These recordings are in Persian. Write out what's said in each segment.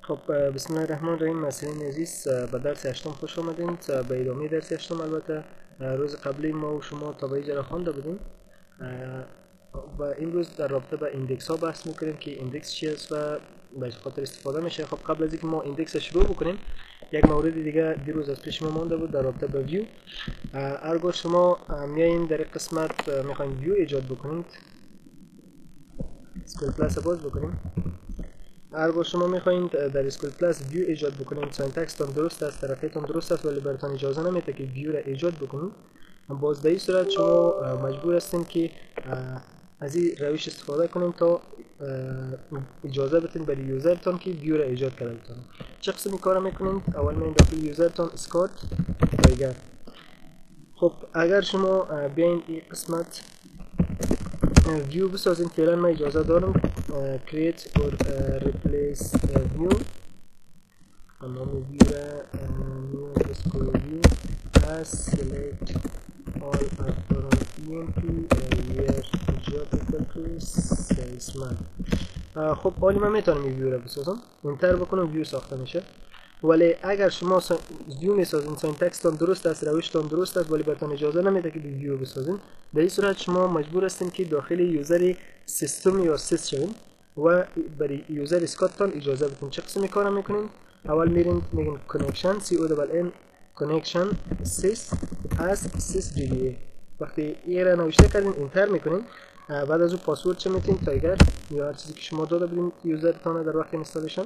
خب بسم الله الرحمن الرحیم. مسئولین عزیز، به درس هشتم خوش آمدین. به ادامه درس هشتم البته روز قبلی ما و شما تا به اینجا خوانده بودیم و امروز در رابطه با ایندکس ها بحث میکنیم که ایندکس چی است و به چه خاطر استفاده میشه. خب قبل از اینکه ما ایندکس شروع بکنیم یک مورد دیگه دیروز از پیش ما مونده بود در رابطه با ویو. هرگاه شما میایین در این قسمت میخواین ویو ایجاد بکنید، اسکول پلاس باز بکنیم. هرگاه شما میخواین در اسکول پلاس ویو ایجاد بکنید، سینتکستان درست است، طرفیتون درست است، ولی براتون اجازه نمیده که ویو را ایجاد بکنید. باز در این صورت شما مجبور هستین که از این روش استفاده کنیم تا اجازه بتین برای یوزرتون که ویو را ایجاد کرده بتونید. چه قسمی کار میکنید؟ اول من داخل یوزرتون اسکات تایگر. خب اگر شما بیاین این قسمت ویو بسازین، فعلا من اجازه دارم create or replace view. نام ویو را new underscore view as select all after emp where job equal to salesman. خب حالی من میتونم این ویو را بسازم، انتر بکنم ویو ساخته میشه. ولی اگر شما ویو میسازین، سینتکستان درست است، روشتان درست است، ولی براتون اجازه نمیده که ویو بسازین، در این صورت شما مجبور هستین که داخل یوزر سیستم یا سیس شوین و برای یوزر اسکاتتان اجازه بدین. چه قسمی کار میکنین؟ اول میرین میگین connection CONN connection sys as sysdba. وقتی این را نوشته کردین انتر میکنین، بعد از اون پاسورد چه میتین؟ تایگر یا هر چیزی که شما داده بودین یوزرتان در وقت اینستالیشن.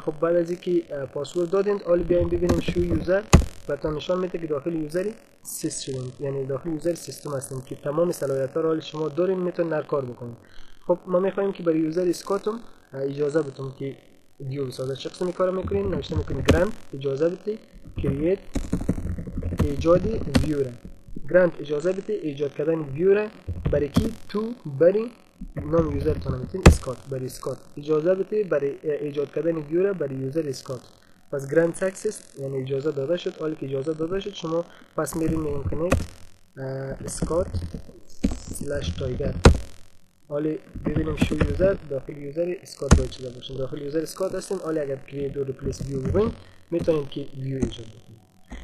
خب بعد از اینکه پاسورد دادین، حالا بیاین ببینیم شو یوزر براتون نشان میده که داخل یوزر سیس شدین، یعنی داخل یوزر سیستم هستین که تمام صلاحیت‌ها رو حالا شما دارین، میتونین در کار بکنین. خب ما میخوایم که برای یوزر اسکاتم اجازه بدیم که ویو بسازه. چه قسمی کار میکنین؟ نوشته میکنین گراند اجازه بدید کرییت ایجاد ویو را. گراند اجازه بدید ایجاد کردن ویو را برای کی؟ تو برای نام یوزرتون میتین اسکات، برای اسکات اجازه بدید برای ایجاد کردن ویو را برای یوزر اسکات. پس گراند سکسس یعنی اجازه داده شد. حالی که اجازه داده شد شما پس میرین میگین کانکت اسکات سلش تایگر. حالی ببینیم شو یوزر داخل یوزر اسکات باید شده باشین. داخل یوزر اسکات هستین. حالی اگر کرییت و ریپلیس ویو بگوین میتونین که ویو ایجاد بکنید.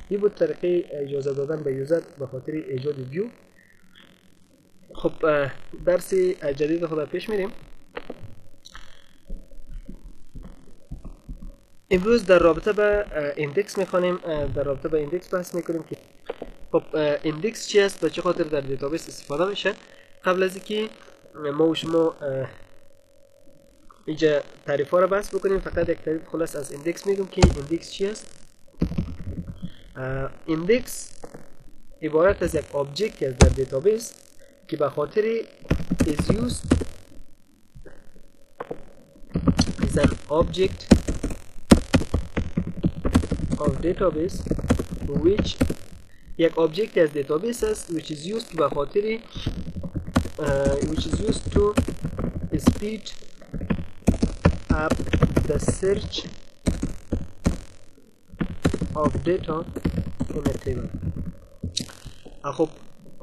این بود طریقه اجازه دادن به یوزر به خاطر ایجاد ویو. خب درس جدید خود پیش میریم. امروز در رابطه با ایندکس میخوانیم، در رابطه با ایندکس بحث میکنیم که خب ایندکس چی است و چه خاطر در دیتابیس استفاده میشه. قبل از اینکه ما و شما اینجا تعریف ها را بحث بکنیم، فقط یک تعریف خلاص از ایندکس میگم که ایندکس چی است. ایندکس عبارت از یک آبجکت است در دیتابیس که به خاطر is used is an object of database which یک آبجکت از دیتابیس است which is used به خاطر which is used to speed up the search of data in a table. خب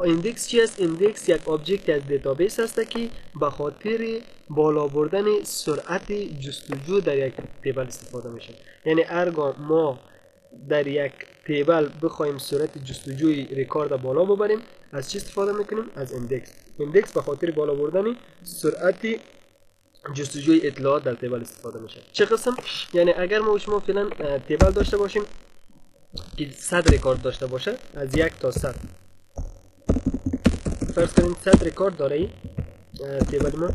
ایندکس چی است؟ ایندکس یک آبجکت از دیتابیس است که به خاطر بالا بردن سرعت جستجو در یک تیبل استفاده میشه. یعنی هرگاه ما در یک تیبل بخوایم سرعت جستجوی ریکارد بالا ببریم، از چی استفاده میکنیم؟ از ایندکس. ایندکس به خاطر بالا بردن سرعت جستجوی اطلاعات در تیبل استفاده میشه. چه قسم؟ یعنی اگر ما و شما فعلا تیبل داشته باشیم که 100 ریکارد داشته باشه، از 1 تا 100 فرض کنیم 100 ریکارد داره این تیبل ما.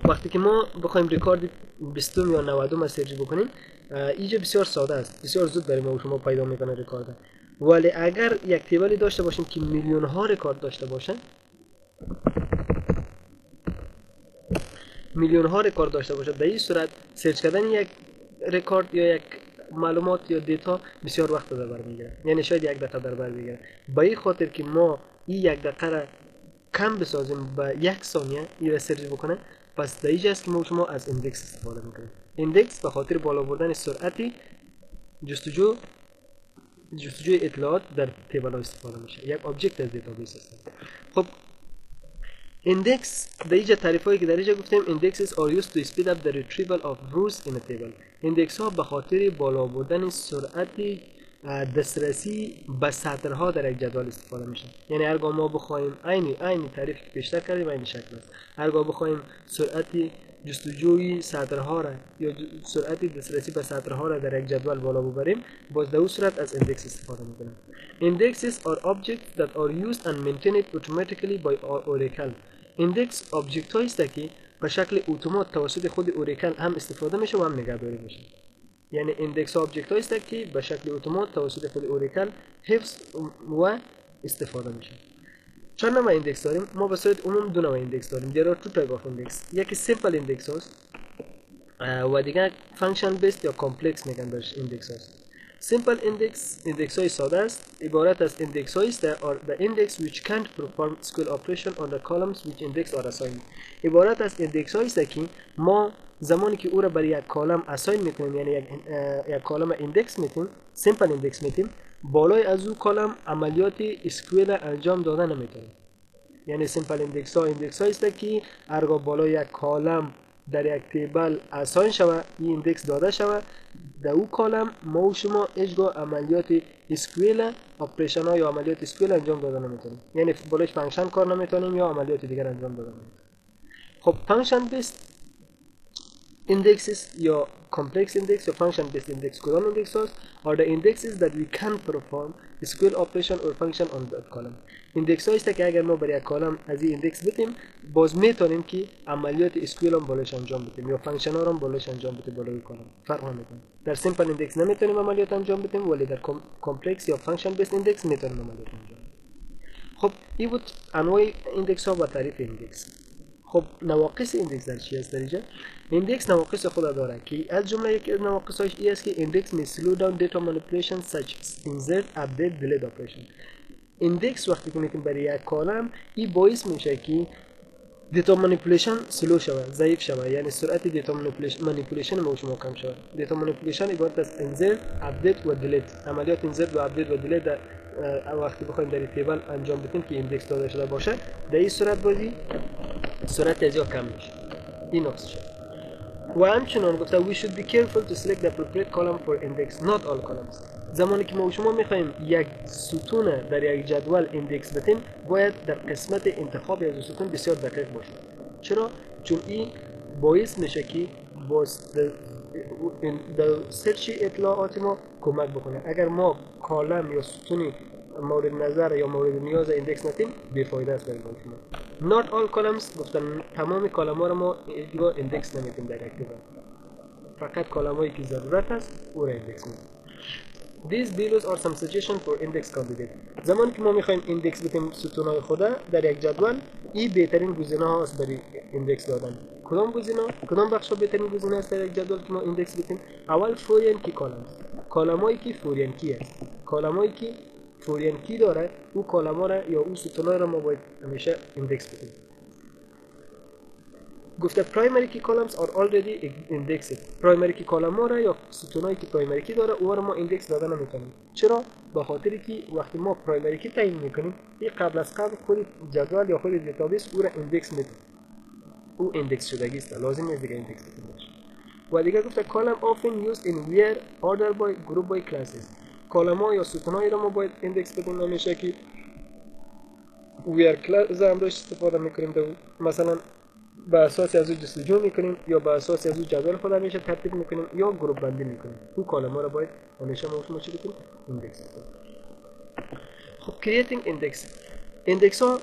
وقتی که ما بخوایم ریکارد 20 یا 90 سرچ بکنیم، اینجا بسیار ساده است، بسیار زود برای ما و شما پیدا میکنه ریکارد. ولی اگر یک تیبلی داشته باشیم که میلیون ها ریکارد داشته باشه، میلیون ها ریکارد داشته باشه، در این صورت سرچ کردن یک ریکارد یا یک معلومات یا دیتا بسیار وقت در بر میگیره، یعنی شاید 1 دقیقه در بر بگیره. با این خاطر که ما این 1 دقیقه را کم بسازیم به 1 ثانیه این را سرچ بکنه، پس در اینجاست که ما شما از ایندکس استفاده میکنیم. ایندکس به خاطر بالا بردن سرعت جستجوی اطلاعات در تیبل ها استفاده میشه. یک آبجکت از دیتابیس است. خب ایندکس در اینجا تعریفایی که در اینجا گفتیم indexes are used to speed up the retrieval of rows in a table. ایندکس ها به خاطر بالا بردن سرعت دسترسی به سطرها در یک جدول استفاده میشه. یعنی هرگاه ما بخوایم عین تعریفی که پیشتر کردیم این شکل است. هرگاه بخوایم سرعت جستجوی سطرها را یا سرعت دسترسی به سطرها را در یک جدول بالا ببریم، باز در اون صورت از ایندکس استفاده میکنیم. Indexes are objects that are used and maintained automatically by Oracle. ایندکس آبجکت هایی است که به شکل اتومات توسط خود اوراکل هم استفاده میشه و هم نگهداری میشه. یعنی ایندکس آبجکت هایی است که به شکل اتومات توسط خود اوراکل حفظ و استفاده میشه. چند نوع ایندکس داریم؟ ما به صورت عموم دو نوع ایندکس داریم. There are two type of index. یکی simple ایندکس هست و دیگه function based یا complex میگن بهش ایندکس هست. Simple ایندکس های ساده است عبارت از ایندکس هایی است the index which can't perform SQL operation on the columns which index are assigned. عبارت از ایندکس هایی است که ما زمانی که او را برای یک کالم اساین میکنیم، یعنی یک کالم ایندکس میتیم، سیمپل ایندکس میتیم، بالای از او کالم عملیات اسکیول انجام داده نمیتونیم. یعنی سیمپل ایندکس هایی است که هرگاه بالای یک کالم در یک تیبل اساین شود، این ایندکس داده شود، در او کالم ما و شما هیچگاه عملیات اسکیول اپریشن ها یا عملیات اسکیول انجام داده نمیتونیم. یعنی بالایش فانکشن کار نمیتونیم یا عملیات دیگر انجام داده نمیتونیم. خب فانکشن بیس indexes یا complex index یا function based index کدام index هست are the indexes that we can perform SQL operation or function on that column. index هایی است که اگر ما برای یک کالم از این index بدیم باز میتونیم که عملیات SQL هم بالایش انجام بدیم یا فانکشن ها هم بالایش انجام بدیم بالای کالم. فرق نمیکنه. در simple index نمیتونیم عملیات انجام بدیم ولی در complex یا function based index میتونیم عملیات انجام بدیم. خب این بود انواع ایندکس ها و تعریف ایندکس. خب نواقص ایندکس در چی است در اینجا؟ ایندکس نواقص خود داره که از جمله یک از نواقصش این است که ایندکس می slow down data manipulation such as insert, update, delete operation. ایندکس وقتی که میتونیم برای یک کالم این باعث میشه که دیتا مانیپولیشن سلو شود، ضعیف شود، یعنی سرعت دیتا مانیپولیشن ما شما کم شود. دیتا مانیپولیشن عبارت از insert, update و delete. عملیات insert و update و delete وقتی بخوایم در تیبل انجام بدیم که ایندکس داده شده باشه، در این صورت بازی سرعت از کم میشه. این نقص شد. و همچنان گفته we should be careful to select the appropriate column for index, not all columns. زمانی که ما شما میخوایم یک ستون در یک جدول ایندکس بدیم باید در قسمت انتخاب از ستون بسیار دقیق باشیم. چرا؟ چون این باعث میشه که در سرچ اطلاعات ما کمک بکنه. اگر ما کالم یا ستونی مورد نظر یا مورد نیاز ایندکس ندیم بیفایده است برای شما. Not all columns گفتن تمام کالم ها را ما ایندکس نمیدیم در یک تیبل. فقط کالم هایی که ضرورت است او را ایندکس میدیم. These below are some suggestions for index candidate. زمانی که ما میخوایم ایندکس بدیم ستونهای خود در یک جدول، این بهترین گزینه ها است برای ایندکس دادن. کدام گزینه؟ کدام بخش بهترین گزینه است در یک جدول که ما ایندکس بدیم؟ اول فورین کی کالم است. کالمایی که فورین کی است. کالمایی که فورین کی داره او کالما را یا او ستونها را ما باید همیشه ایندکس بدیم. گفته primary key columns are already indexed. primary key کالما را یا ستونایی که primary key داره او را ما ایندکس داده نمیتونیم. چرا؟ به خاطر که وقتی ما primary key تعیین میکنیم این قبل از قبل خود جدول یا خود دیتابیس او را ایندکس میده. او ایندکس شدگی است، لازم نیست دیگه ایندکس بشه. و دیگه گفته column often used in where order by group by classes. کالما یا ستونایی را ما باید ایندکس بدیم همیشه که where class امروز استفاده میکنیم. مثلا به اساس از او جستجو میکنیم یا به اساس از او جدول خود همیشه ترتیب میکنیم یا گروپ بندی میکنیم. اون کالما را باید همیشه ما چی بکنیم؟ ایندکس کنیم. خب creating index. ایندکس ها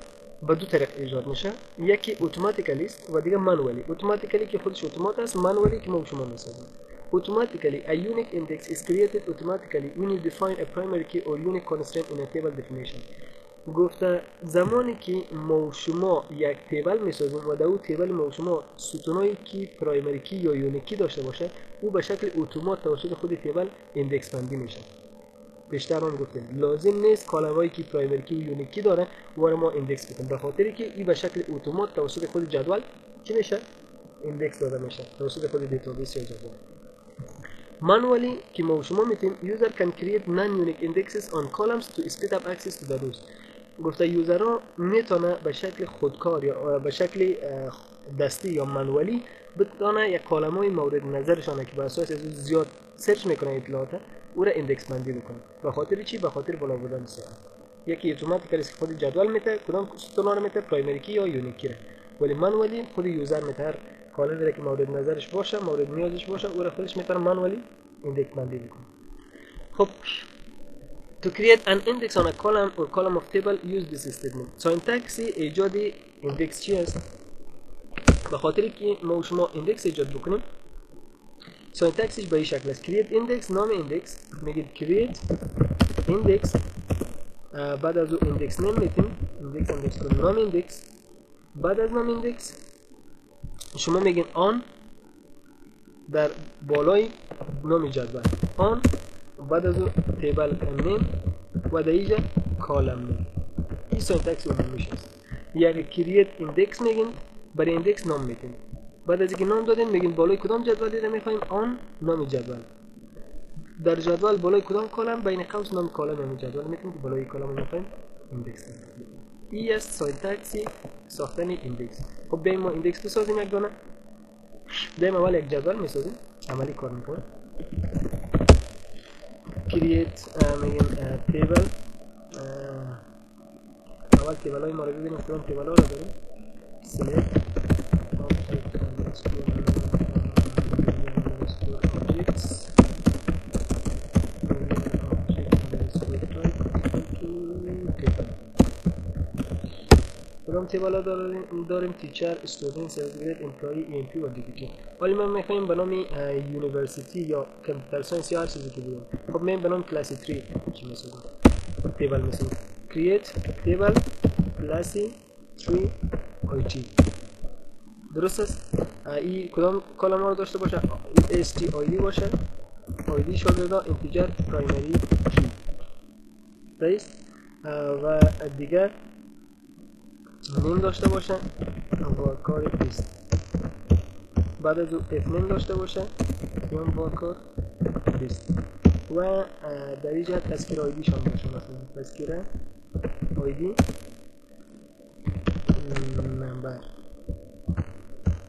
به دو طریق ایجاد میشه. یکی اتوماتیکلی است و دیگه مانولی. اتوماتیکلی که خودش اتومات است، مانولی که ما شما میسازیم. Automatically, a unique index is created automatically when you define a primary key or unique constraint in a table definition. گفته زمانی که ما شما یک تیبل میسازیم و در اون تیبل ما شما ستونایی که پرایمری کی یا یونیکی داشته باشه او به شکل اتومات توسط خود تیبل ایندکس بندی میشه. بیشتر هم گفتیم لازم نیست کالمایی که پرایمری کی و یونیکی داره و ما ایندکس بدیم، به خاطری که این به شکل اتومات توسط خود جدول چی میشه؟ ایندکس داده میشه توسط خود دیتابیس یا جدول. Manually که ما شما میتونیم user can create non-unique indexes on columns to speed up access to the rows. گفته یوزرها میتونه به شکل خودکار یا به شکل دستی یا منولی بتونه یک کالمای مورد نظرشانه که به اساس از زیاد سرچ میکنه اطلاعات او را ایندکس بندی بکنه. به خاطر چی؟ به خاطر بالا بردن سرعت. یکی اتوماتیکلی است که خود جدول میته کدام ستون رو میته، پرایمری کی یا یونیک کی. ولی منولی خود یوزر میته کالمی که مورد نظرش باشه، مورد نیازش باشه، او را خودش میتونه منولی ایندکس بندی بکنه. خب to create an index on a column or column of table use this statement. ساینتکس ایجاد ایندکس چی است؟ به خاطر که ما و شما ایندکس ایجاد بکنیم ساینتکسش به این شکل است. create index نام ایندکس میگید create index، بعد از او ایندکس نیم میتیم ایندکس کنیم نام ایندکس، بعد از نام ایندکس شما میگین آن در بالای نام جدول آن، بعد از او تیبل نیم و در اینجا کالم نیم. این ساینتکس اون میشه. یعنی کریت ایندکس میگین برای ایندکس نام میتین، بعد از اینکه نام دادین میگین بالای کدام جدولی رو میخوایم آن نام جدول، در جدول بالای کدام کالم بین قوس نام کالم نام جدول میتونیم که بالای کالم رو میخوایم ایندکس کنیم. این است ساینتکس ساختن ایندکس. خب بیایم ما ایندکس بسازیم یک دانه. بیایم اول یک جدول میسازیم، عملی کار میکنه. create میگیم تیبل، اول تیبل های ما رو ببینیم کدام تیبل ها رو داریم. select objects کدام تیبل ها داریم تیچر، استودنت، سرویس گرید، امپلوی، ای ام پی و دیگه. ولی ما میخوایم به نام یونیورسیتی یا کامپیوتر ساینس یا هر چیزی که بگیم. خب من به نام کلاسی 3 چی میسازم؟ تیبل میسازم create تیبل کلاسی 3 آیتی. درست است؟ این کدام کالم ها رو داشته باشه؟ st id باشه، id شاگردا، اینتیجر، پرایمری کی. درست؟ و دیگر نیم داشته باشه و کار است. بعد از او اف نیم داشته باشه یا با کار است. و در اینجا تذکر آیدی شامل شده است. تذکر آیدی نمبر.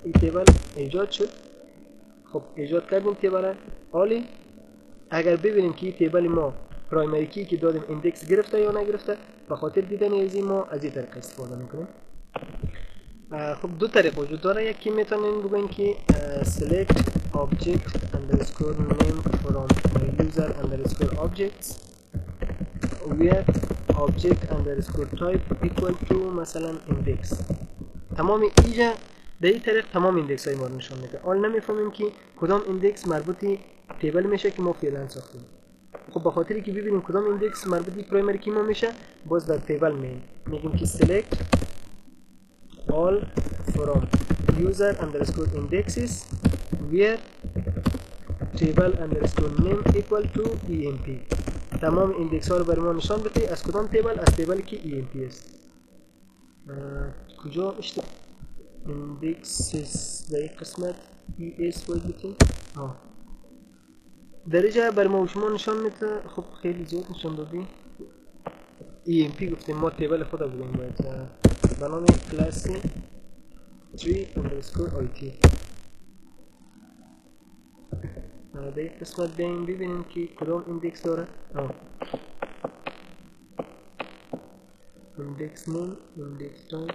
این تیبل ایجاد شد. خب ایجاد کردیم تیبل حالی اگر ببینیم که این تیبل ما پرایمری کی که دادیم ایندکس گرفته یا نگرفته، به خاطر دیدن از ما از این طریق استفاده میکنیم. خب دو طریق وجود داره. یکی میتونین بگین که select object underscore name from user underscore objects where object underscore type equal to مثلا index. تمام اینجا در این طریق تمام ایندکس های ما رو نشان میده. حال نمیفهمیم که کدام ایندکس مربوطی تیبل میشه که ما فعلا ساختیم. خب به خاطری که ببینیم کدام ایندکس مربوطی پرایمری کی ما میشه، باز در تیبل میگیم که select all from user underscore indexes where table underscore name equal to emp. تمام ایندکس ها رو برای ما نشان بده از کدام تیبل، از تیبلی که emp است. کجا اشتباه indexes در این قسمت es باید بتیم. در اینجا برای ما و شما نشان میده. خب خیلی زیاد نشان دادی. emp گفتیم ما تیبل خود رو بودیم باید به نام کلاسی 3 underscore it. در این قسمت بیاییم ببینیم که کدام ایندکس داره. ایندکس نیم، ایندکس تایپ،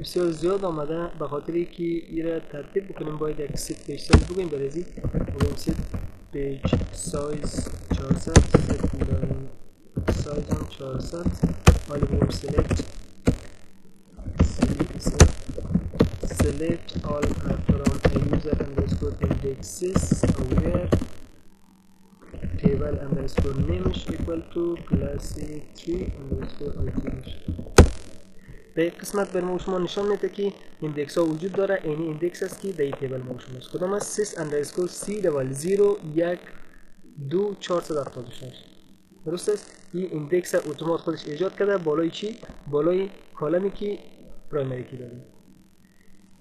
بسیار زیاد آمده به خاطری که این را ترتیب بکنیم باید یک ست پیج سایز بگویم. برای بگویم ست پیج سایز 400 ست لاین سایز هم 400. حالا بگویم select all from user underscore indexes where table underscore name is equal to classy 3 underscore it. در این قسمت بر ما شما نشان میده که ایندکس ها وجود داره. اینی ایندکس است که در این تیبل ما شما است. کدام است؟ sys underscore c double 0 1 2 476. درست است. این ایندکس اتومات خودش ایجاد کرده بالای چی؟ بالای کالمی که پرایمری کی داریم.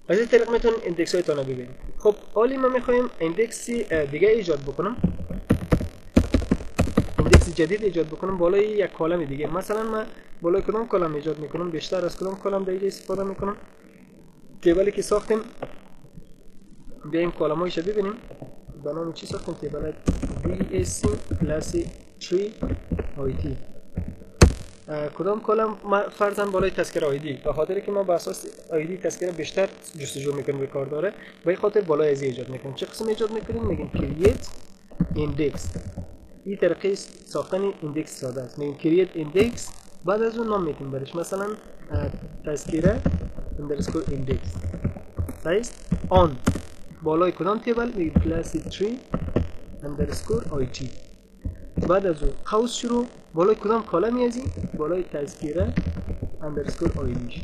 از این طریق میتونیم ایندکس های تانو ببینیم. خب حالی ما میخوایم ایندکس دیگه ایجاد بکنم، ایندکس جدید ایجاد بکنم بالای یک کالم دیگه. مثلا من بالای کدام کالم ایجاد میکنم؟ بیشتر از کدام کالم دیگه استفاده میکنم؟ تیبلی که ساختیم بیایم کالم هایش ببینیم. به نام چی ساختیم؟ تیبل VSC class 3 IT. کدام کالم؟ فرضاً بالای تذکره آیدی، به خاطر که ما به اساس آیدی تذکره بیشتر جستجو میکنیم به کار داره، به این خاطر بالای از ایجاد میکنیم. چه قسم ایجاد میکنیم؟ میگیم create index. این طریقه ساختن ایندکس ساده است. میگیم create index، بعد از اون نام میتیم برش، مثلا تذکره underscore index. صحیح؟ on بالای کدام تیبل؟ میگیم class 3 underscore IT. بعد از اون قوس شروع بالای کدام کالمی ازی؟ بالای تذکره underscore آیدیش.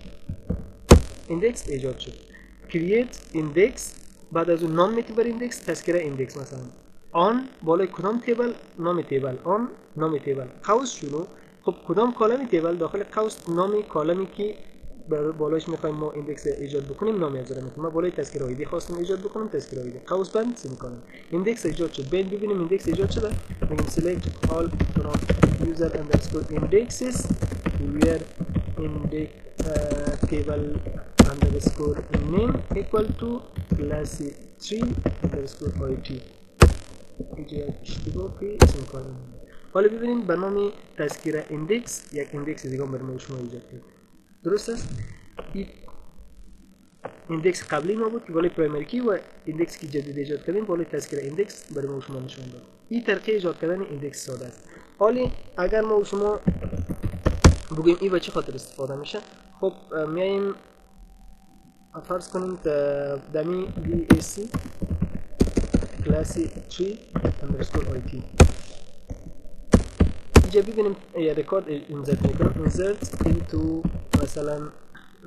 ایندکس ایجاد شد. create index، بعد از اون نام میتی بر ایندکس، تذکره ایندکس. مثلا آن بالای کدام تیبل؟ نام تیبل. آن نام تیبل. قوس شروع. خب کدام کالمی تیبل؟ داخل قوس نام کالمی که بالاش میخوایم ما ایندکس ایجاد بکنیم نام ازش میکنیم. ما بالای تذکره آیدی خواستیم ایجاد بکنیم، تذکره آیدی قوس بند سیمیکالن. ایندکس ایجاد شد. بیاین ببینیم ایندکس ایجاد شده. میگیم select all from user underscore indexes where index table underscore name equal to class 3 underscore IT. اشتباه که سیمیکالن. حالا ببینیم به نام تذکره ایندکس یک ایندکس دیگه برای شما ایجاد کرد. درست است؟ این ایندکس قبلی ما بود که بالای پرایمری کی و ایندکس که جدید ایجاد کردیم بالای تذکره ایندکس برای ما شما نشون داد. این طریقه ایجاد کردن ایندکس ساده است. حالی اگر ما شما بگوییم این به چه خاطر استفاده میشه، خب میایم فرض کنیم دمی VSC class 3 underscore IT. اینجا ببینیم یه رکورد اینزرت میکنم. insert into مثلا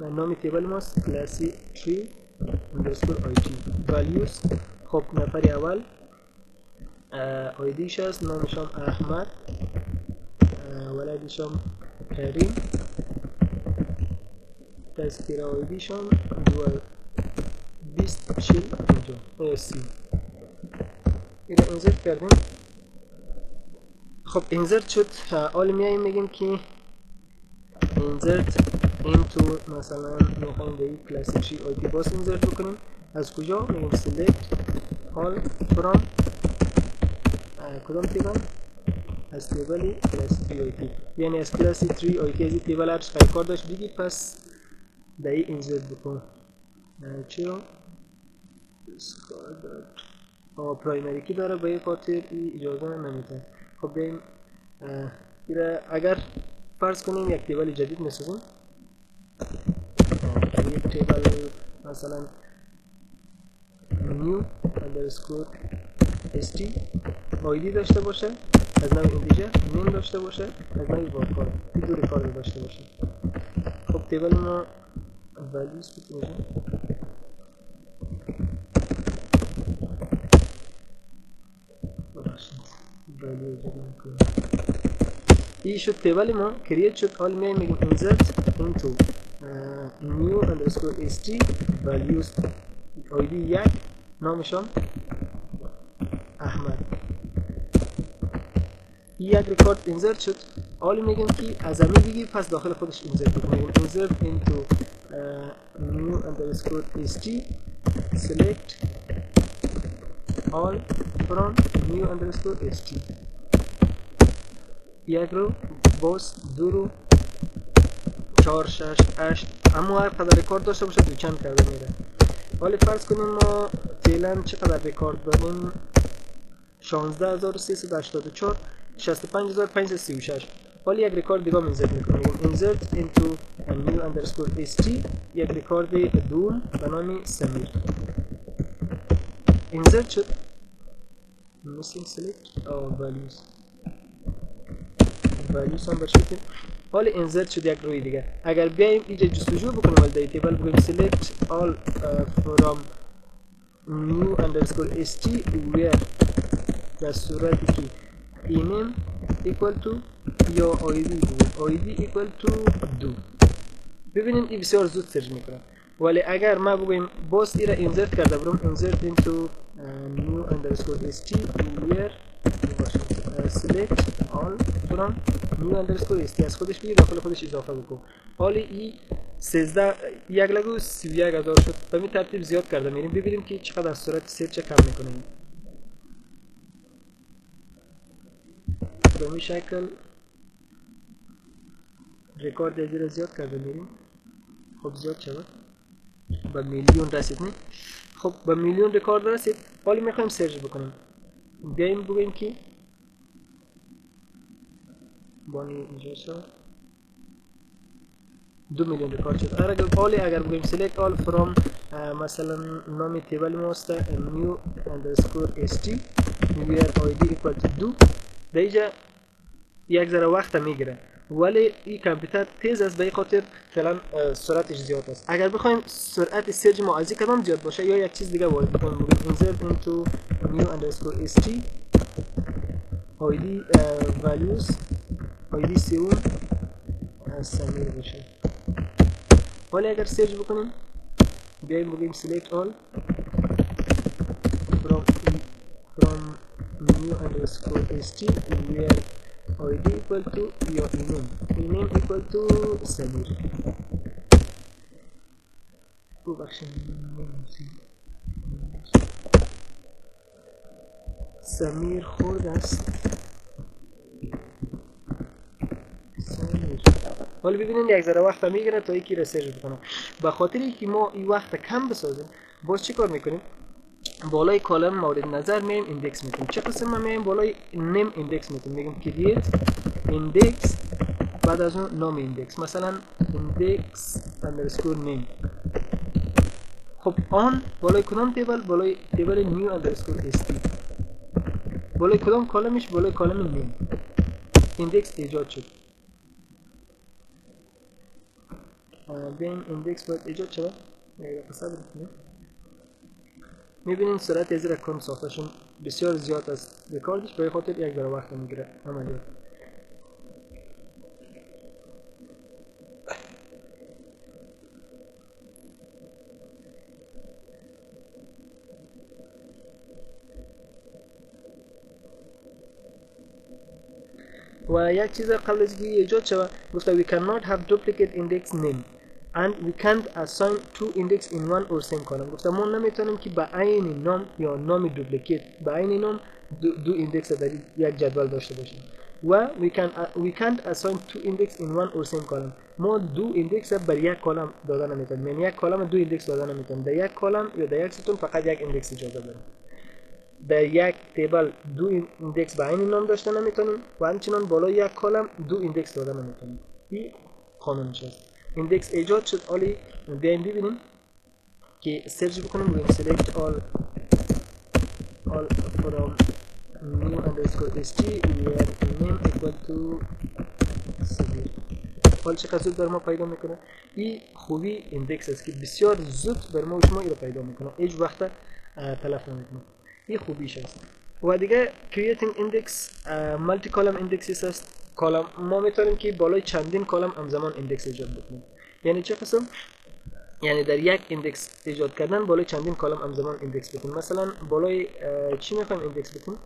نام تیبل ماست class 3 underscore IT values. خب نفر اول آیدیش هست، نامشم احمد، ولدشم کریم، تذکره آیدیشم 2040 اینجا سی. اینو اینزرت کردیم. خب اینزرت شد. حالا میاییم میگیم که insert into مثلا میخوایم به این class 3 IT باز اینزرت بکنیم. از کجا؟ میگیم select all from کدام تیبل؟ از تیبل class 3 IT. یعنی از class 3 IT از این تیبل هرش کار داشت بگی پس به این اینزرت بکن. چرا؟ پرایمری کی داره به این خاطر این اجازه نمیده. خب بیاییم اگر فرض کنیم یک تیبل جدید میسازیم، یک تیبل مثلا new underscore st آیدی داشته باشه از نوع اینتیجر، نیم داشته باشه از نوع واکار، این دو ریکارد داشته باشه. خب تیبل ما values بود میشه. این شد تیبل ما کریت شد. حال میگیم insert into new underscore st values آیدی یک، نامشان احمد. این یک ریکارد اینزرت شد. حالا میگیم که از همین بگیر پس داخل خودش اینزرت بکنیم. insert into new underscore st select all from new underscore st. یک رو باز دو رو 4 6 8 اما هر قدر ریکارد داشته باشه دو چند کرده میره. حالا فرض کنیم ما فعلا چقدر ریکارد داریم؟ 16384 65536. حالا یک ریکارد دیگه اینزرت میکنیم. insert into new underscore st یک ریکارد دوم به نام سمیر. اینزرت شد. missing select values هم برشید. حالا اینزرت شد یک روی دیگه. اگر بیایم اینجا جستجو بکنیم از تیبل بگیم select all from new underscore st where در صورتی که اینم equal to یا id id equal to do. ببینیم این بسیار زود سرچ میکنه. ولی اگر ما بگویم باز ایره اینسرت کرده برم insert into new underscore st where select all from new underscore st از خودش بگیر داخل خودش اضافه بکن. حالی ای 13 یک لگو 31000 شد. به این ترتیب زیاد کرده میریم ببینیم که چقدر از سرعت سرچ کم میکنیم. به این شکل رکورد ازیر زیاد کرده میریم. خب زیاد شد به میلیون رسید. نه خب به میلیون رکورد رسید. حالی میخوایم سرچ بکنیم. بیایم بگوییم که بانی اینجا شد 2 میلیون رکورد شد. حالی اگر بگوییم select all from مثلا نام تیبل ماست new underscore st where id equal to do در اینجا یک ذره وقت میگیره ولی این کامپیوتر تیز است به این خاطر فعلا سرعتش زیاد است. اگر بخوایم سرعت سرچ ما از این کدام زیاد باشه یا یک چیز دیگه وارد بکنیم insert into new underscore st id values id سیون سمیر باشه. ولی اگر سرچ بکنیم بیایم بگیم select all from new underscore st where id equal to your name equal to سمیر. سمیر خورد است. حالا ببینید یک ذره وقت میگیره تا یکی را سرچ بکنم. به خاطر اینکه ما این وقت کم بسازیم باز چی کار میکنیم؟ بالای کالم مورد نظر میایم ایندکس میکنیم. چه قسم ما میایم بالای نیم ایندکس میکنیم میگیم create index بعد از اون نام ایندکس مثلا index underscore name. خب آن بالای کدام تیبل؟ بالای تیبل new underscore st. بالای کدام کالمش؟ بالای کالم نیم. ایندکس ایجاد شد. بین ایندکس باید ایجاد شد. میبینین سرعت از رقم ساختشون بسیار زیاد است. رکوردش به خاطر یک ذره وقت میگیره عملیات. و یک چیز قبل از اینکه ایجاد شود گفته we cannot have duplicate index name and we can't assign two index in one or same column. گفته ما نمیتونیم که به عین نام یا نام دوپلیکیت به عین نام دو ایندکس در یک جدول داشته باشیم و we can't assign two index in one or same column. ما دو ایندکس بر یک کالم دادن نمیتونیم. یعنی یک کالم دو ایندکس دادن نمیتونیم. در یک کالم یا در یک ستون فقط یک ایندکس اجازه داریم. در یک تیبل دو ایندکس به عین نام داشته نمیتونیم و همچنان بالای یک کالم دو ایندکس دادن نمیتونیم. این قانونش است. ایندکس ایجاد شد. حالی بیایم ببینیم که سرچ بکنیم بگیم select all from new underscore st where name equal to سبیر. حال چقدر زود بر ما پیدا میکنه. این خوبی ایندکس است که بسیار زود بر ما و شما رو پیدا میکنه. هیچ وقت تلف نمیکنه. این خوبیش است. و دیگه creating index multi column indexes است. کالم ما میتونیم که بالای چندین کالم همزمان ایندکس ایجاد بکنیم. یعنی چه قسم؟ یعنی در یک ایندکس ایجاد کردن بالای چندین کالم همزمان ایندکس بکنیم. مثلا بالای چی میخوایم ایندکس بکنیم؟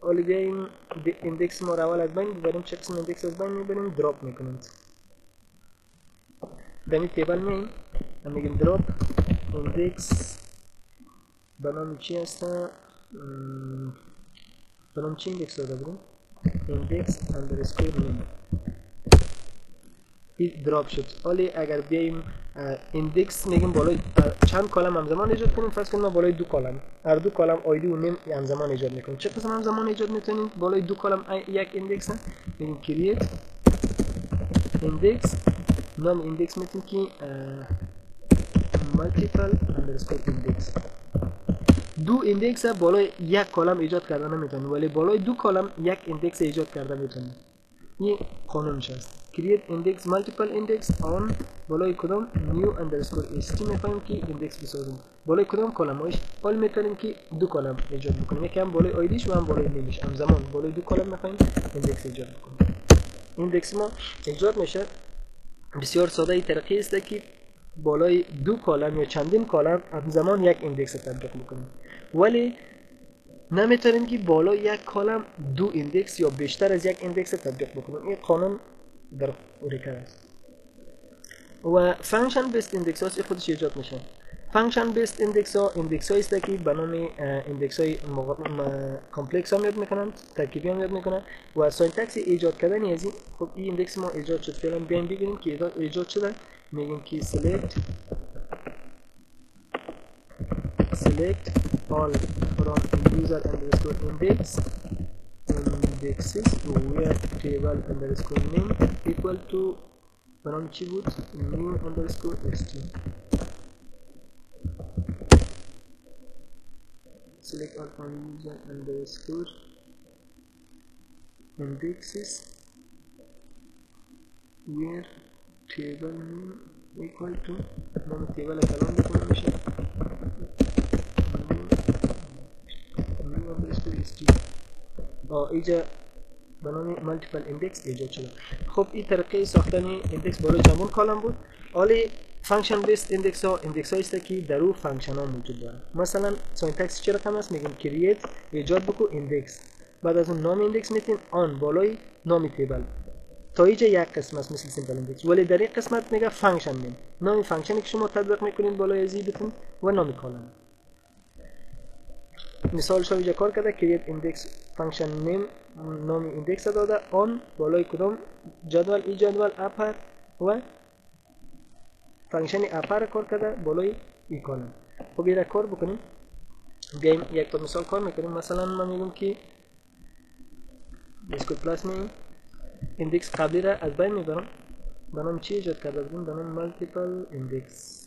حالا بیایم ایندکس ما رو اول از بین ببریم. چه قسم ایندکس از بین میبریم؟ دراپ میکنیم. در این تیبل میایم میگیم دراپ ایندکس به نام چی هست؟ به نام چی ایندکس داده بریم؟ ایندکس اندرسکور نیم. این دراپ شد. حالی اگر بیایم ایندکس میگیم بالای چند کالم همزمان ایجاد کنیم. فرض کنیم ما بالای دو کالم هر دو کالم آیدی و نیم همزمان ایجاد میکنیم. چه قسم همزمان ایجاد میتونیم؟ بالای دو کالم یک ایندکس میگیم create index نام ایندکس میتونیم که multiple underscore index. دو ایندکس بالای یک کالم ایجاد کردن نمیتونیم ولی بالای دو کالم یک ایندکس ایجاد کرده میتونیم. این قانونش است. create index multiple index on بالای کدام new underscore st میخوایم که ایندکس بسازیم. بالای کدام کلمش حال میتونیم که دو کلم ایجاد بکنیم، یکی هم بالای آیدیش و هم بالای نیمش. همزمان بالای دو کلم میخوایم ایندکس ایجاد بکنیم. ایندکس ما ایجاد میشه بسیار ساده. ای طریقه است که بالای دو کالم یا چندین کالم همزمان یک ایندکس تطبیق بکنیم، ولی نمیتونیم که بالای یک کالم دو ایندکس یا بیشتر از یک ایندکس تطبیق بکنیم. این قانون در اوریکل است. و فانکشن بیسد ایندکس ها خودش ایجاد میشه. فانکشن بیسد ایندکس ها ایندکس هایی است که به نام ایندکس های کامپلکس هم یاد میکنن، ترکیبی هم یاد میکنن و سینتکس ایجاد کردن از این. خب این ایندکس ما ایجاد شد، فعلا بیایم ببینیم که ایجاد شده. میگیم که select all from user underscore index indexes where table underscore name equal to برام چی بود؟ new underscore st. select all from user underscore indexes where table name equal to نام تیبل کلام بکنم میشه new underscore st. اینجا به نام مالتیپل ایندکس ایجاد شده. خب این طریقه ساختن ایندکس بالای چندین کالم بود. حالا فانکشن بیسد ایندکس ها ایندکس هایی است که در او فانکشن ها موجود دارند. مثلا سینتکس چه رقم است؟ میگیم کرییت ایجاد بکو ایندکس، بعد از اون نام ایندکس میتیم آن بالای نام تیبل. تا اینجا یک قسم است مثل سیمپل ایندکس، ولی در این قسمت میگه فانکشن نیم، نام فانکشنی که شما تطبیق میکنید بالای ازی بتون و نام کالم. مثال شو اینجا کار کرده کرییت ایندکس فانکشن نیم نام ایندکس داده آن بالای کدام جدول، این جدول اپر و فانکشن اپر کار کرده بالای این کالم. خب این کار بکنیم. بیایم یک تا مثال کار میکنیم. مثلا من میگم که اسکول پلاس می ایندکس قبلی را از بین میبرم. به نام چی ایجاد کرده بودیم؟ به نام مالتیپل ایندکس.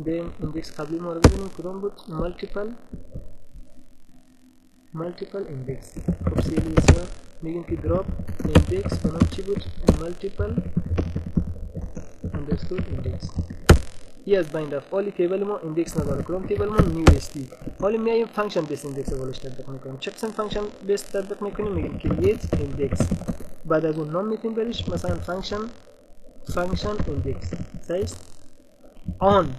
بیایم ایندکس قبلی ما رو ببینیم کدام بود؟ مالتیپل ایندکس. خب سیلیسیا میگیم که دراپ ایندکس به نام چی بود؟ مالتیپل اندرسکور ایندکس. این از بین رفت. حالی تیبل ما ایندکس نداره. کدام تیبل ما؟ نیو استی. حالی میایم فانکشن بیس ایندکس رو بالش تطبیق میکنیم. چه قسم فانکشن بیس تطبیق میکنیم؟ میگیم کرییت ایندکس، بعد از اون نام میتیم بریش مثلا فانکشن ایندکس سایز آن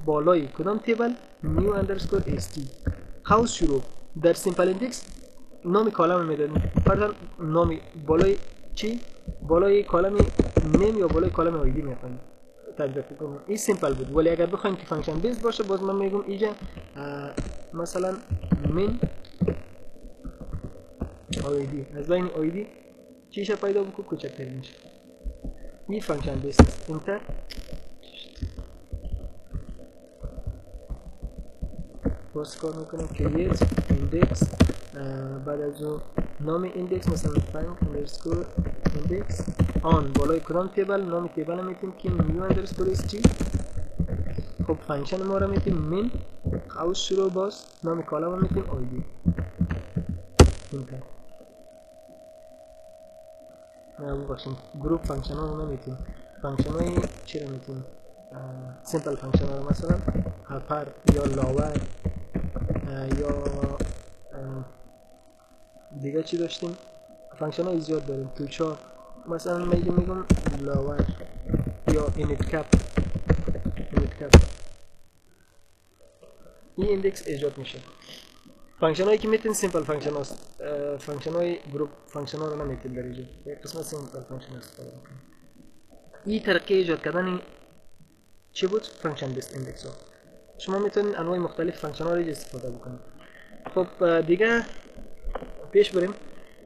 بالای کدام تیبل؟ نیو اندرسکور استی. هاوس شروع در سیمپل ایندکس نام کالم میدادیم. فرضاً نام بالای چی؟ بالای کالم نیم یا بالای کالم آیدی میخوایم تطبیق کنیم. این سیمپل بود، ولی اگر بخوایم که فانکشن بیس باشه باز من میگم اینجا مثلا من آیدی از بین آیدی چیشه پیدا بکن کوچکترین میشه. این فانکشن بیس است. انتر. باز کار میکنیم کرییت ایندکس، بعد از اون نام ایندکس مثلا فانک اندرسکور ایندکس آن بالای کدام تیبل؟ نام تیبل میتیم که نیو اندرسکور استی. خب فانکشن ما رو میتیم من هاوس شروع باز نام کالم میتیم آیدی. نه باشیم گروپ فانکشن ها رو نمیتیم. فانکشن های چی رو میتیم؟ سیمپل فانکشن ها رو مثلا اپر یا لاور یا دیگه چی داشتیم؟ فانکشن های زیاد داریم. تو چا مثلا میگم لاور یا اینیت کپ. این ایندکس ایجاد میشه. فانکشن هایی که میتین سیمپل فانکشن هاست. فانکشن های گروپ فانکشن ها رو نمیتین در اینجا. یک قسمت سیمپل فانکشن استفاده میکنیم. این طریقه ایجاد کردن چی بود؟ فانکشن بیس ایندکس ها. شما میتونید انواع مختلف فانکشن ها رو استفاده بکنید. خب دیگه پیش بریم.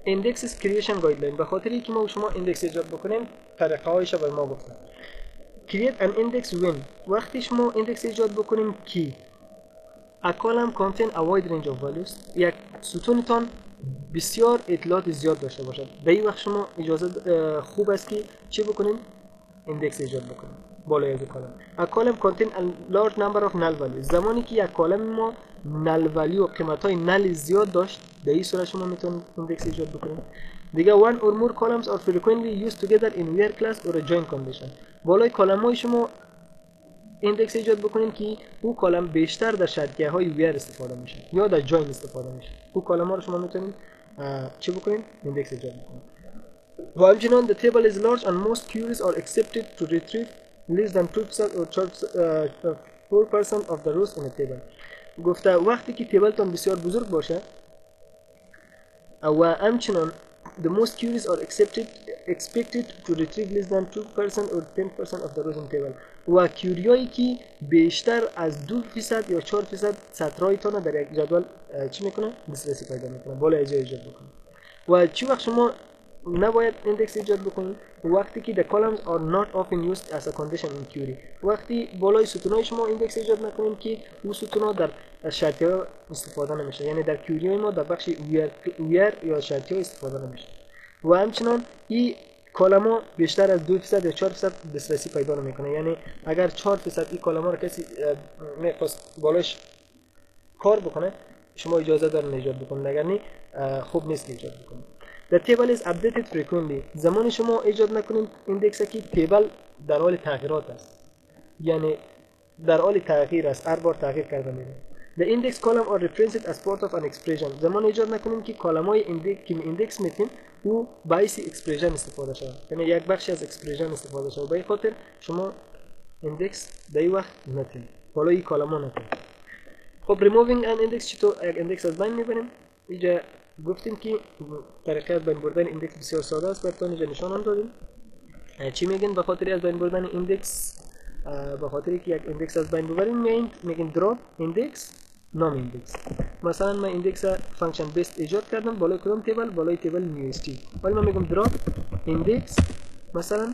ایندکس کریشن گایدلاین. به خاطر اینکه ما شما ایندکس ایجاد بکنیم طریقه هایش رو به ما گفتن. create an index when وقتی شما ایندکس ایجاد بکنیم که a column contain a wide range of values، یک ستونتان بسیار اطلاعات زیاد داشته باشد. به این وقت شما اجازه خوب است که چی بکنیم؟ ایندکس ایجاد بکنیم. بالای از کالم. A column contain a large number of null values. زمانی که یک کالم ما null value و قیمت های null زیاد داشت، در این صورت شما میتونید ایندکس ایجاد بکنید. دیگه one or more columns are frequently used together in where class or a join condition. بالای کالم های شما ایندکس ایجاد بکنید که او کالم بیشتر در شرطیه های ویر استفاده میشه یا در جوین استفاده میشه. او کالم ها رو شما میتونید چی بکنید؟ ایندکس ایجاد بکنید. و همچنان the table is large and most queries are accepted to retrieve less than 2% or 4% of the rows in a table. گفته وقتی که تیبلتون بسیار بزرگ باشه و همچنان the most queries are expected to retrieve less than 2% or 10% of the rows in table. و کیوریایی که بیشتر از 2% یا 4% سطرهایتان در یک جدول چی میکنه؟ دسترسی پیدا میکنه، بالا ایجاد بکنه. و چی وقت شما نباید ایندکس ایجاد بکنید؟ وقتی که the columns are not often used as a condition in query. وقتی بالای ستونای شما ایندکس ایجاد نکنید که اون ستونا در شرطیه استفاده نمیشه، یعنی در کیوری ما در بخش ویر یا شرطیه استفاده نمیشه. و همچنان این کالما بیشتر از 2% یا 4% دسترسی پیدا نمیکنه، یعنی اگر 4% این کالما رو کسی میخواست بالاش کار بکنه شما اجازه دارین ایجاد بکنید، اگر نه خوب نیست ایجاد بکنید. The table is updated frequently. زمان شما ایجاد نکنید ایندکس که تیبل در حال تغییرات است، یعنی در حال تغییر است، هر بار تغییر کرده میره. The index column are represented as part of an expression. زمان ایجاد نکنید که کالمای ایندکس میتین او باعث اکسپرشن استفاده شود، یعنی یک بخشی از اکسپرشن استفاده شود. به خاطر شما ایندکس در این وقت نتین، بالای کالما نتین. خب removing an index چطور یک ایندکس از بین میبریم؟ اینجا گفتیم که طریقه از بین بردن ایندکس بسیار ساده است، براتون اینجا نشان هم دادیم. چی میگن به خاطر از بین بردن ایندکس؟ به خاطر که یک ایندکس از بین ببریم میگن دراپ ایندکس نام ایندکس. مثلا من ایندکس فانکشن بیست ایجاد کردم بالای کدام تیبل؟ بالای تیبل نیوستی. ولی من میگم دراپ ایندکس مثلا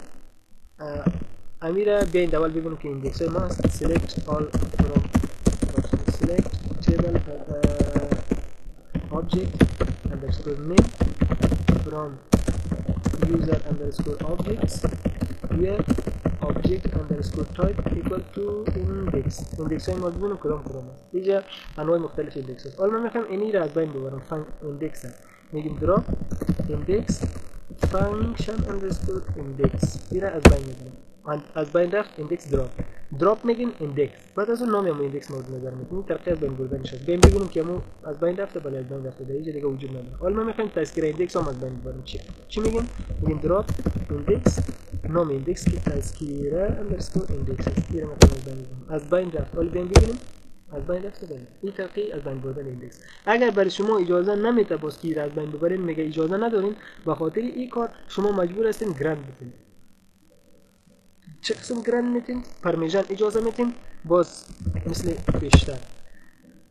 امیره بیاین اول ببینیم که ایندکس های ما select all from select table object underscore name from user underscore objects where object underscore type equal to index. index های ما ببینیم کدام است. اینجا انواع مختلف ایندکس هست. حالا من میخوام اینی را از بین ببرم، ایندکس میگیم drop index function underscore index، این را از بین میبرم. از بین رفت ایندکس دراپ میگیم ایندکس، بعد از اون نام هم ایندکس مورد نظر میگیم. ترقی از بین بردن شد. بیایم ببینیم که مو از بین رفته، ولی از بین رفته، در اینجا دیگه وجود نداره. حالا ما میخوایم تذکر ایندکس هم از بین ببریم. چی میگیم دراپ ایندکس نام ایندکس که تذکر اندرسکور ایندکس است. این رو میخوایم از بین رفت. حالا بیایم ببینیم از بین رفته. این ترقی از بین بردن ایندکس. اگر برای شما اجازه نمیده باز که از بین ببرین، میگه اجازه ندارین، به خاطر این کار شما مجبور هستین گرند بکنید. چه قسم گرند میتین؟ پرمیشن اجازه میتین، باز مثل بیشتر.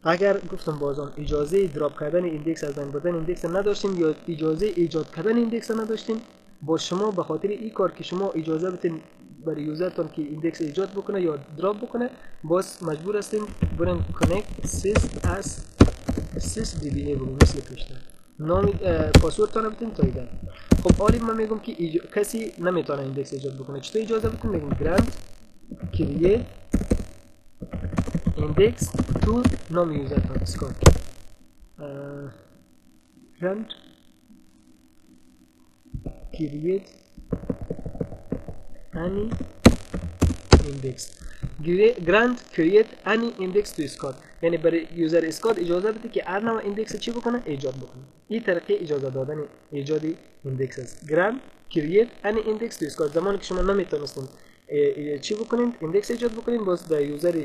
اگر گفتم بازم اجازه دراپ کردن ایندکس از بین بردن ایندکس نداشتیم یا اجازه ایجاد کردن ایندکس نداشتیم، با شما به خاطر این کار که شما اجازه بدین برای یوزرتون که ایندکس ایجاد بکنه یا دراپ بکنه، باز مجبور هستین برین connect sys as sysdba مثل پیشتر. نام پاسورد تان بدین تا ایده. خب حالی من میگم که کسی نمیتونه ایندکس ایجاد بکنه، چطور اجازه بدین؟ میگم grant create index to نام یوزرتون اسکار grant create any index. grant create any index to Scott، یعنی برای یوزر اسکات اجازه بده که هر نوع ایندکس چی بکنه؟ ایجاد بکنه. این طریقه اجازه دادن ایجاد ایندکس است. grant create any index to Scott. زمانی که شما نمیتونستین چی بکنین؟ ایندکس ایجاد بکنین، باز در یوزر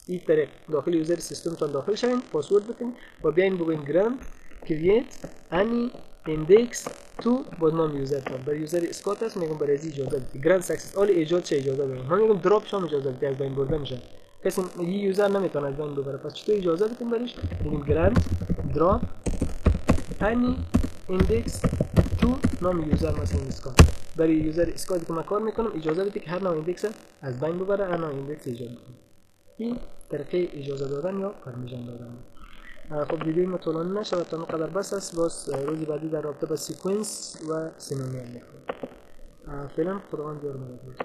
این طریق داخل یوزر سیستم تان داخل شوین، پاسورد بکنین و بیاین بگوین grant create any index تو باز نام یوزر تان. برای یوزر اسکات است، میگم برای اجازه بدید گرند سکسس آل ایجاد چه اجازه دارم. من میگم دراپ شام اجازه بدید، از بین برده میشه. کسی این یوزر نمیتونه از بین ببره، پس چطور اجازه بدیم برش؟ میگیم گرند دراپ any index تو نام یوزر مثلا اسکات. برای یوزر اسکات که من کار میکنم اجازه بدید که هر نوع ایندکس از بین ببره، هر نوع ایندکس ایجاد کنه. این طریقه اجازه دادن یا پرمیشن دادن. خب ویدیوی ما طولانی نشود تا اینقدر بس است. باز روز بعدی در رابطه با سیکونس و سینونیم میخوام. فعلا خداوند یار مدد.